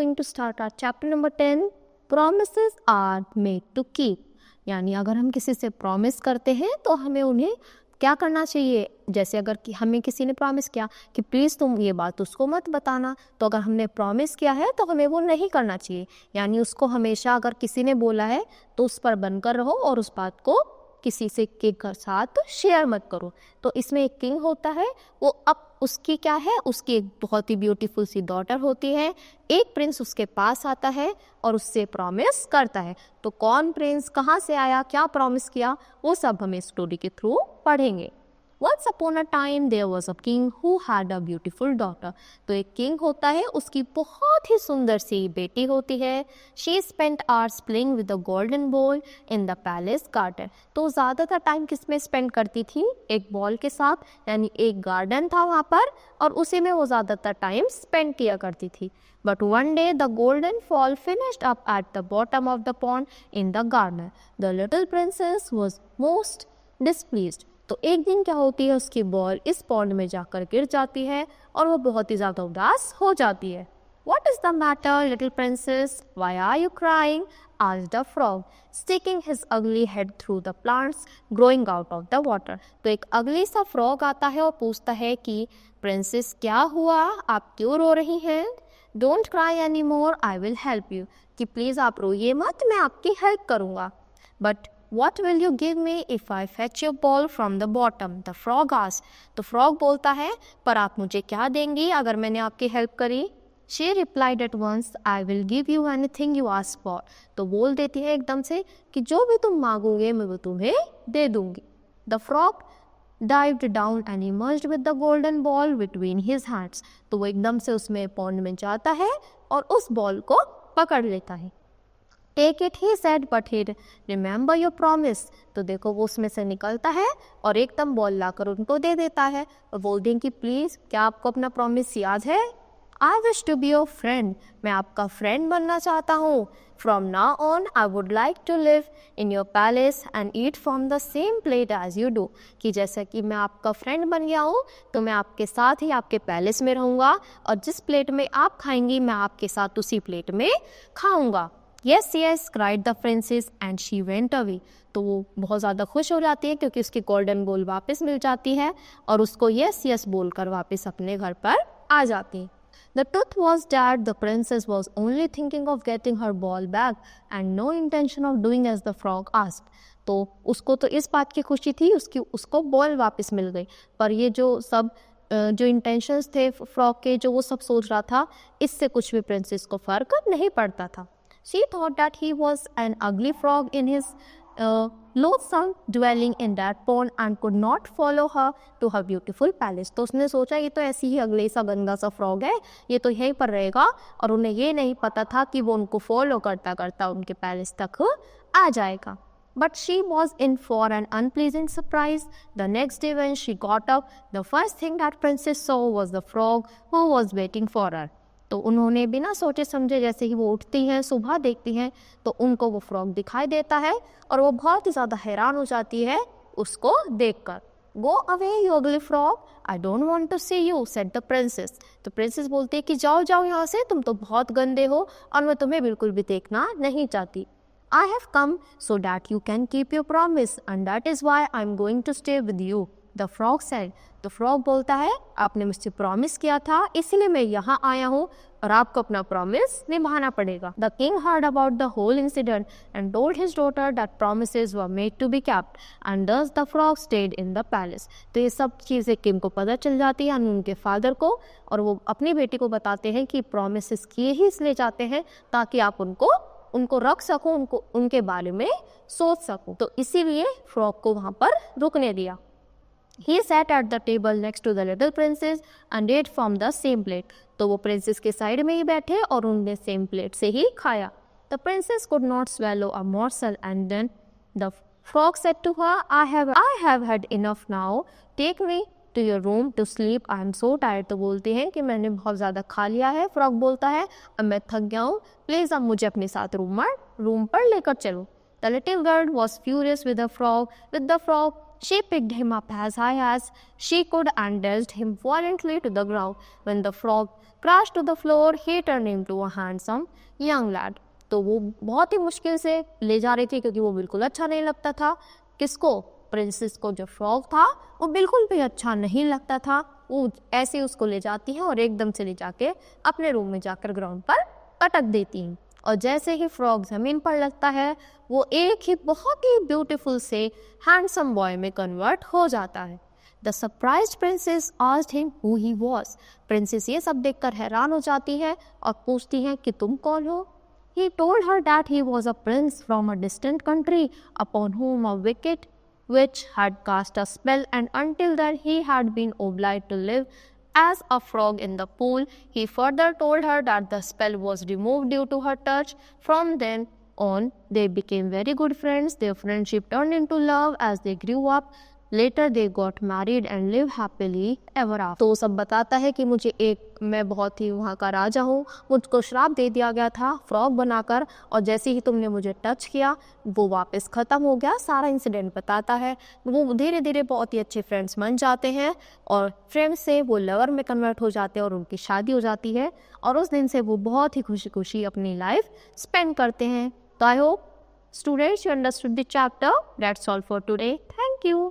going to start our chapter number 10. Promises are made to keep. यानी अगर हम किसी से प्रॉमिस करते हैं तो हमें उन्हें क्या करना चाहिए. जैसे अगर कि हमें किसी ने प्रॉमिस किया कि प्लीज़ तुम ये बात उसको मत बताना, तो अगर हमने प्रॉमिस किया है तो हमें वो नहीं करना चाहिए. यानी उसको हमेशा अगर किसी ने बोला है तो उस पर बनकर रहो और उस बात को किसी से के साथ शेयर मत करो. तो इसमें एक किंग होता है, वो अब उसकी क्या है, उसकी एक बहुत ही ब्यूटीफुल सी डॉटर होती है. एक प्रिंस उसके पास आता है और उससे प्रॉमिस करता है. तो कौन प्रिंस, कहाँ से आया, क्या प्रॉमिस किया, वो सब हम स्टोरी के थ्रू पढ़ेंगे. Once upon a time there was a king who had a beautiful daughter. तो एक किंग होता है, उसकी बहुत ही सुंदर सी बेटी होती है. She spent hours playing with the golden ball in the palace garden. तो ज़्यादातर टाइम किस में स्पेंड करती थी, एक बॉल के साथ. यानी एक गार्डन था वहाँ पर और उसी में वो ज़्यादातर टाइम स्पेंड किया करती थी. But one day the golden ball finished up at the bottom of the pond in the garden. The little princess was most displeased. तो एक दिन क्या होती है, उसकी बॉल इस पॉन्ड में जाकर गिर जाती है और वो बहुत ही ज़्यादा उदास हो जाती है. What is the matter, little princess? Why are you crying? asked the frog, sticking his ugly head through the plants growing out of the water. तो एक अगली सा फ्रॉग आता है और पूछता है कि प्रिंसेस क्या हुआ, आप क्यों रो रही हैं. Don't cry anymore, I will help you. कि प्लीज़ आप रोइए मत, मैं आपकी हेल्प करूँगा. But What will you give me if I fetch your ball from the bottom? The frog asked. तो frog बोलता है, पर आप मुझे क्या देंगी अगर मैंने आपकी हेल्प करी. She replied at once, I will give you anything you ask for. तो बोल देती है एकदम से कि जो भी तुम मांगोगे मैं वो तुम्हें दे दूंगी. The frog dived down and emerged with the golden ball between his hands. तो वो एकदम से उसमें पॉन्ड में जाता है और उस बॉल को पकड़ लेता है. Take it, he said, but he remember your promise. तो देखो वो उसमें से निकलता है और एकदम बॉल लाकर उनको दे देता है और बोल दें कि प्लीज़ क्या आपको अपना प्रॉमिस याद है. I wish to be your friend. मैं आपका फ्रेंड बनना चाहता हूँ. From now on, I would like to live in your palace and eat from the same plate as you do. कि जैसा कि मैं आपका फ्रेंड बन गया हूँ तो मैं आपके साथ ही आपके पैलेस में रहूँगा और जिस प्लेट में आप खाएंगी मैं आपके साथ उसी प्लेट में खाऊँगा. Yes, yes, cried the princess and she went away. तो वो बहुत ज़्यादा खुश हो जाती है क्योंकि उसकी गोल्डन बॉल वापस मिल जाती है और उसको yes, yes बोलकर वापस अपने घर पर आ जाती है. The truth was that the princess was only thinking of getting her ball back and no intention of doing as the frog asked. तो उसको तो इस बात की खुशी थी उसको बॉल वापस मिल गई, पर ये जो इंटेंशंस थे फ्रॉग के, जो वो सब सोच रहा था, इससे कुछ भी प्रिंसेस को फ़र्क नहीं पड़ता था. She thought that he was an ugly frog in his loathsome dwelling in that pond and could not follow her to her beautiful palace. तो उसने सोचा ये तो ऐसी ही अगले सा गंदा सा फ्रॉग है, ये तो यहीं पर रहेगा, और उन्हें ये नहीं पता था कि वो उनको फॉलो करता करता उनके पैलेस तक आ जाएगा. But she was in for an unpleasant surprise. The next day when she got up, the first thing that princess saw was the frog who was waiting for her. तो उन्होंने बिना सोचे समझे जैसे ही वो उठती हैं, सुबह देखती हैं, तो उनको वो फ्रॉग दिखाई देता है और वो बहुत ही ज़्यादा हैरान हो जाती है उसको देखकर. Go away, you ugly frog. I don't want to see you, said the princess. तो प्रिंसेस बोलती है कि जाओ जाओ यहाँ से, तुम तो बहुत गंदे हो और मैं तुम्हें बिल्कुल भी देखना नहीं चाहती. I have come so that you can keep your promise and that is why I'm going to stay with you. The frog said. तो फ्रॉग बोलता है आपने मुझसे प्रॉमिस किया था इसलिए मैं यहाँ आया हूँ और आपको अपना प्रॉमिस निभाना पड़ेगा. The king heard about the whole incident and told his daughter that promises were made to be kept and thus the frog stayed in the palace. तो ये सब चीज़ें किंग को पता चल जाती है, उनके फादर को, और वो अपनी बेटी को बताते हैं कि प्रॉमिसेस किए ही इसलिए जाते हैं ताकि आप उनको रख सको, उनके बारे में सोच सको. तो इसीलिए फ्रॉग को वहाँ पर रुकने दिया. He sat at the table next to the little princess and ate from the same plate. तो वो प्रिंसेस के साइड में ही बैठे और उन्होंने सेम प्लेट से ही खाया. The princess could not swallow a morsel and then the frog said to her, I have had enough now. Take me to your room to sleep. I am so tired. तो बोलते हैं कि मैंने बहुत ज़्यादा खा लिया है. फ्रॉग बोलता है अब मैं थक गया हूँ, प्लीज़ अब मुझे अपने साथ रूम पर लेकर चलो. The little girl was furious with the frog. She picked him up as high as she could and dashed him violently to the ground. When the frog crashed to the floor, he turned into a handsome young lad. तो वो बहुत ही मुश्किल से ले जा रही थी क्योंकि वो बिल्कुल अच्छा नहीं लगता था। किसको? प्रिंसेस को। जो फ्रॉग था वो बिल्कुल भी अच्छा नहीं लगता था। वो ऐसे ही उसको ले जाती है और एकदम से ले जाके अपने रूम में जाकर ग्राउंड पर पटक देती हैं। और जैसे ही फ्रॉग ज़मीन पर लगता है वो एक ही बहुत ही ब्यूटीफुल से हैंडसम बॉय में कन्वर्ट हो जाता है। The surprised princess asked him who he was. Princess ये सब देखकर हैरान हो जाती है और पूछती है कि तुम कौन हो। He told her that he was a prince from a distant country upon whom a wicked witch had cast a spell, and until then he had been obliged to live as a frog in the pool. He further told her that the spell was removed due to her touch. From then on, they became very good friends. Their friendship turned into love as they grew up. Later they got married and lived happily ever after. तो सब बताता है कि मैं बहुत ही वहाँ का राजा हूँ, मुझको श्राप दे दिया गया था फ्रॉग बनाकर, और जैसे ही तुमने मुझे टच किया वो वापस ख़त्म हो गया। सारा इंसिडेंट बताता है। वो धीरे धीरे बहुत ही अच्छे फ्रेंड्स बन जाते हैं और फ्रेंड्स से वो लवर में कन्वर्ट हो जाते हैं और उनकी शादी हो जाती है और उस दिन से वो बहुत ही खुशी खुशी अपनी लाइफ स्पेंड करते हैं। तो I hope students you understood the chapter. That's all for today. Thank you.